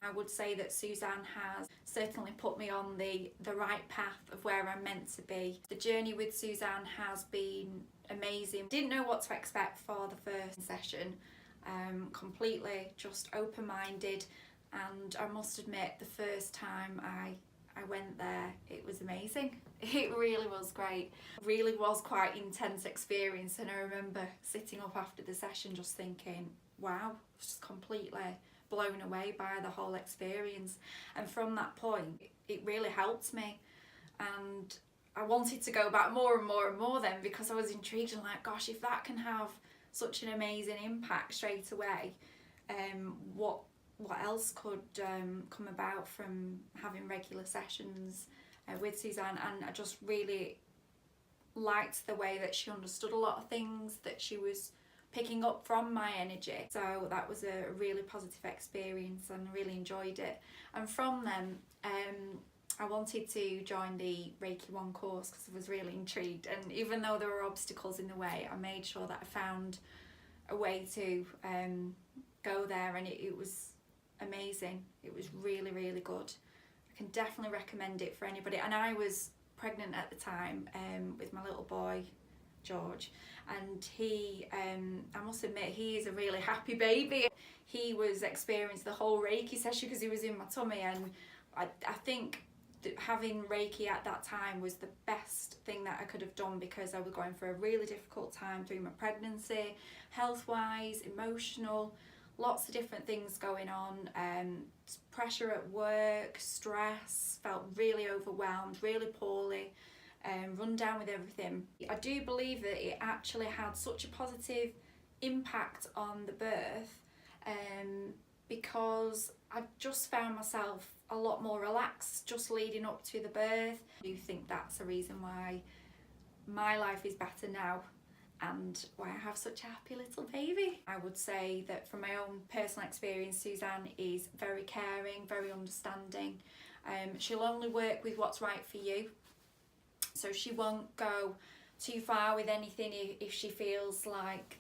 I would say that Suzanne has certainly put me on the right path of where I'm meant to be. The journey with Suzanne has been amazing. Didn't know what to expect for the first session, completely just open-minded, and I must admit the first time I went there, it was amazing. It really was great. It really was quite intense experience, and I remember sitting up after the session just thinking, wow, just completely blown away by the whole experience. And from that point, it really helped me, and I wanted to go back more and more and more then, because I was intrigued and like, gosh, if that can have such an amazing impact straight away, what else could come about from having regular sessions with Suzanne. And I just really liked the way that she understood a lot of things, that she was picking up from my energy. So that was a really positive experience and I really enjoyed it. And from then I wanted to join the Reiki 1 course because I was really intrigued, and even though there were obstacles in the way, I made sure that I found a way to go there, and it was amazing. It was really, really good. I can definitely recommend it for anybody. And I was pregnant at the time with my little boy George, and he I must admit, he is a really happy baby. He was experiencing the whole Reiki session because he was in my tummy, and I think that having Reiki at that time was the best thing that I could have done, because I was going through a really difficult time through my pregnancy, health wise, emotional, lots of different things going on, pressure at work, stress, felt really overwhelmed, really poorly, run down with everything. I do believe that it actually had such a positive impact on the birth, because I just found myself a lot more relaxed just leading up to the birth. I do think that's a reason why my life is better now and why I have such a happy little baby. I would say that from my own personal experience, Suzanne is very caring, very understanding. She'll only work with what's right for you, so she won't go too far with anything if she feels like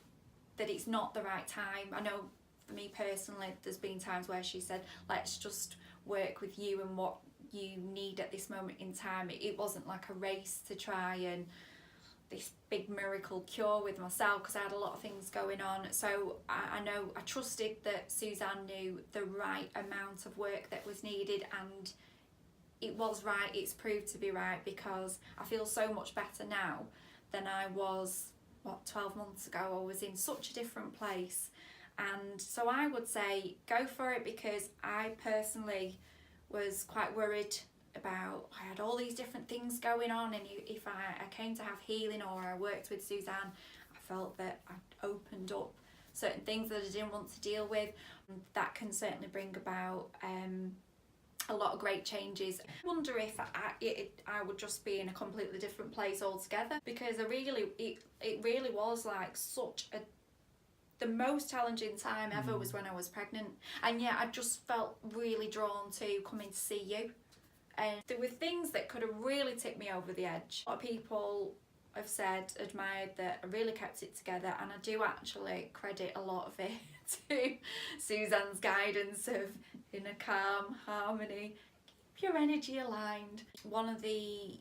that it's not the right time. I know for me personally, there's been times where she said, let's just work with you and what you need at this moment in time. It wasn't like a race to try and this big miracle cure with myself, because I had a lot of things going on. So I know I trusted that Suzanne knew the right amount of work that was needed, and it was right. It's proved to be right, because I feel so much better now than I was, 12 months ago. I was in such a different place. And so I would say go for it, because I personally was quite worried about, I had all these different things going on, and if I came to have healing or I worked with Suzanne, I felt that I'd opened up certain things that I didn't want to deal with. That can certainly bring about a lot of great changes. I wonder if I would just be in a completely different place altogether, because it really was like the most challenging time ever was when I was pregnant, and yet I just felt really drawn to coming to see you. And there were things that could have really tipped me over the edge. A lot of people have admired that I really kept it together, and I do actually credit a lot of it to Suzanne's guidance of inner calm, harmony, keep your energy aligned. One of the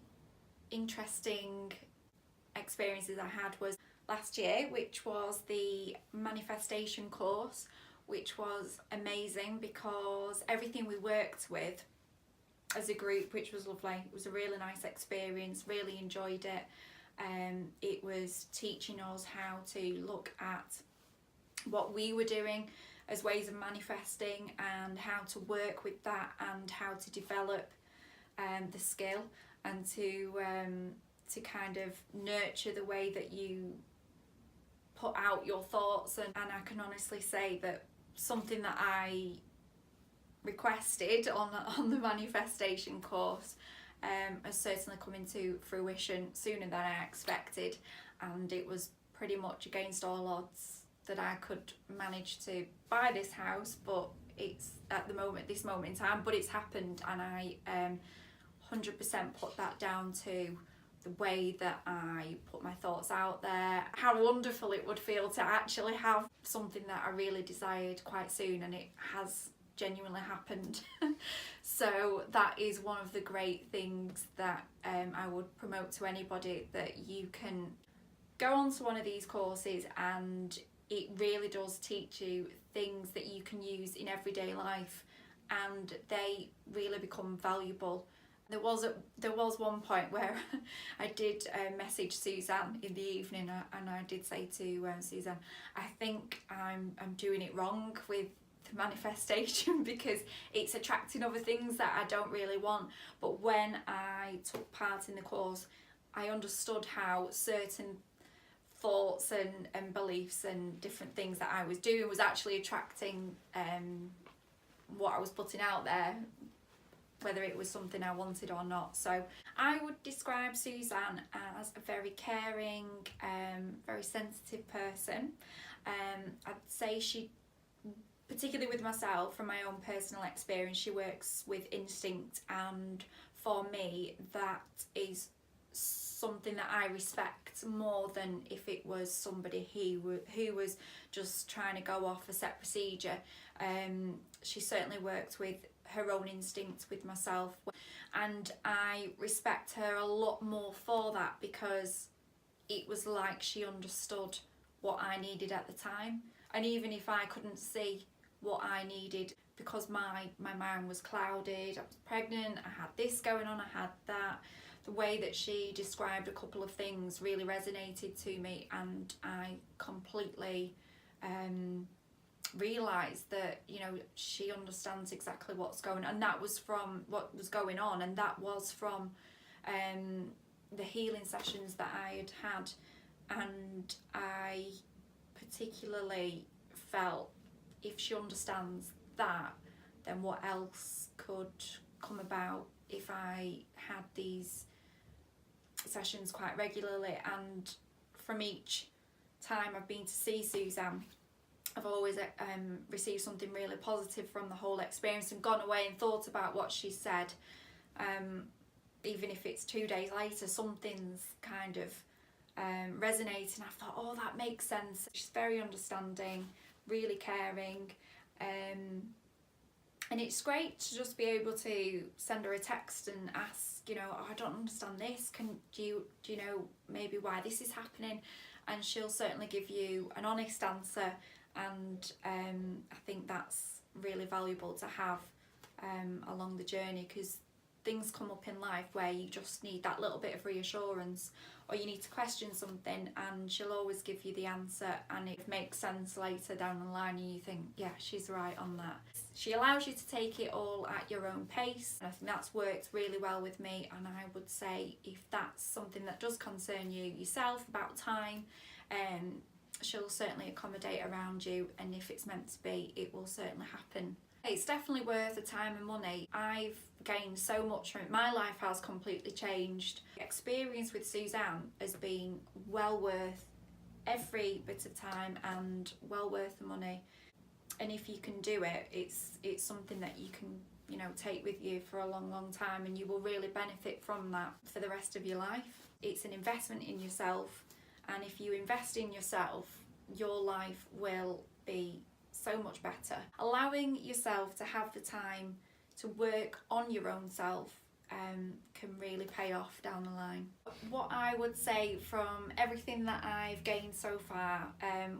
interesting experiences I had was last year, which was the manifestation course, which was amazing because everything we worked with as a group, which was lovely. It was a really nice experience, really enjoyed it. It was teaching us how to look at what we were doing as ways of manifesting and how to work with that and how to develop the skill and to kind of nurture the way that you put out your thoughts. And I can honestly say that something that I requested on the manifestation course has certainly come into fruition sooner than I expected, and it was pretty much against all odds that I could manage to buy this house, but it's at this moment in time, but it's happened, and I 100% put that down to the way that I put my thoughts out there, how wonderful it would feel to actually have something that I really desired quite soon, and it has genuinely happened. So that is one of the great things that I would promote to anybody, that you can go on to one of these courses and it really does teach you things that you can use in everyday life, and they really become valuable. There was one point where I did message Suzanne in the evening, and I did say to Suzanne, I think I'm doing it wrong with the manifestation, because it's attracting other things that I don't really want. But when I took part in the course, I understood how certain thoughts and beliefs and different things that I was doing was actually attracting what I was putting out there, whether it was something I wanted or not. So I would describe Suzanne as a very caring, very sensitive person. I'd say she, particularly with myself, from my own personal experience, she works with instinct, and for me that is something that I respect more than if it was somebody who was just trying to go off a set procedure. She certainly worked with her own instincts with myself, and I respect her a lot more for that, because it was like she understood what I needed at the time. And even if I couldn't see what I needed, because my mind was clouded, I was pregnant, I had this going on, I had that, the way that she described a couple of things really resonated to me, and I completely realised that, you know, she understands exactly what's going on, and that was from what was going on, and that was from the healing sessions that I had. And I particularly felt, if she understands that, then what else could come about if I had these sessions quite regularly. And from each time I've been to see Suzanne, I've always received something really positive from the whole experience, and gone away and thought about what she said. Even if it's 2 days later, something's kind of resonating. I thought, oh, that makes sense. She's very understanding, really caring, and it's great to just be able to send her a text and ask, you know, oh, I don't understand this, do you know maybe why this is happening? And she'll certainly give you an honest answer, and I think that's really valuable to have along the journey, because things come up in life where you just need that little bit of reassurance, or you need to question something, and she'll always give you the answer, and it makes sense later down the line, and you think, yeah, she's right on that. She allows you to take it all at your own pace, and I think that's worked really well with me. And I would say, if that's something that does concern you yourself about time, she'll certainly accommodate around you, and if it's meant to be, it will certainly happen. It's definitely worth the time and money. I've gained so much from it. My life has completely changed. The experience with Suzanne has been well worth every bit of time, and well worth the money. And if you can do it, it's something that you can, you know, take with you for a long time, and you will really benefit from that for the rest of your life. It's an investment in yourself, and if you invest in yourself, your life will be so much better. Allowing yourself to have the time to work on your own self can really pay off down the line. What I would say from everything that I've gained so far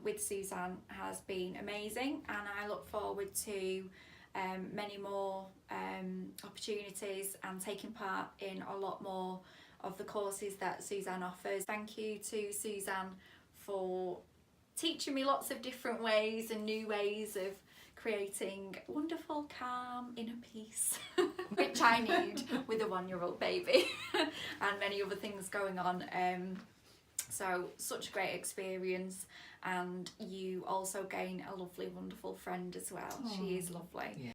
with Suzanne has been amazing, and I look forward to many more opportunities and taking part in a lot more of the courses that Suzanne offers. Thank you to Suzanne for teaching me lots of different ways and new ways of creating wonderful, calm, inner peace, which I need with a 1-year-old baby and many other things going on. So such a great experience, and you also gain a lovely, wonderful friend as well. Aww. She is lovely. Yeah.